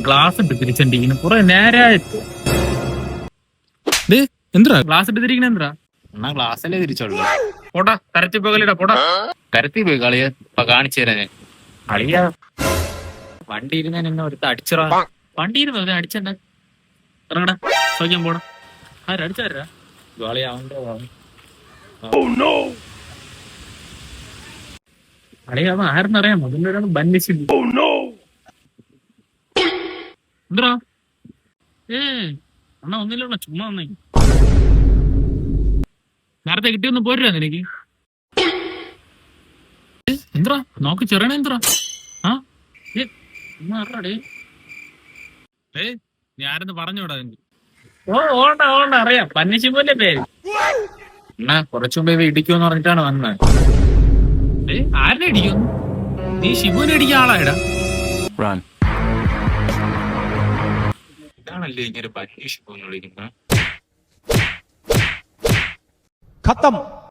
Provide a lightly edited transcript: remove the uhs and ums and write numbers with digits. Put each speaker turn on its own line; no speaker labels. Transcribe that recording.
Glass ഇട്ട് തിരിച്ചിരിക്കുന്നു കുറെ നേരായിട്ട്.
എന്താ
ഗ്ലാസ് ഇട്ട് തിരിക്കണ എന്താ?
എന്നാ ക്ലാസ്സല്ലേ തിരിച്ചോളൂ.
പോടാ കരത്തി പോയി കളിയുടെ പോടാ.
കരത്തി പോയി കളിയ ഇപ്പൊ കാണിച്ചു തരാ ഞാൻ.
കളിയാ വണ്ടി ഇരുന്ന എന്നെ ഒരുത്ത അടിച്ചറ. വണ്ടി ഇരുന്ന് അടിച്ചണ്ട ഇറങ്ങടാ സൗഖ്യം പോടാ. ആരടിച്ചാരാ കളിയാവണ്ടോ കളിയാവാൻ ആരെന്നറിയാം. അതിലൊരാണ് ബന്നിച്ചില്ല. എന്താ അണ്ണാ ഒന്നില്ല ചുമ്മാ വന്നേ. നേരത്തെ കിട്ടിയൊന്ന് പോരാ നിനക്ക്. എന്താ നോക്ക് ചെറിയണ എന്താ നീ ആരെന്ന് പറഞ്ഞോടാ നിനക്ക്. ഓണ്ട ഓണ്ട അറിയാം പന്നിശി പോലെ പേര്.
എന്നാ കുറച്ചു മുമ്പേ ഇടിക്കുമെന്ന് പറഞ്ഞിട്ടാണ് വന്നത്.
ആരുടെ ഇടിക്കുന്നു? നീ ശിവുവിനെ ഇടിക്കാൻ ആളായിടാ.
ഇതാണല്ലേ ഇങ്ങനെ പരീക്ഷ വിളിക്കുന്നത്.
खत्म।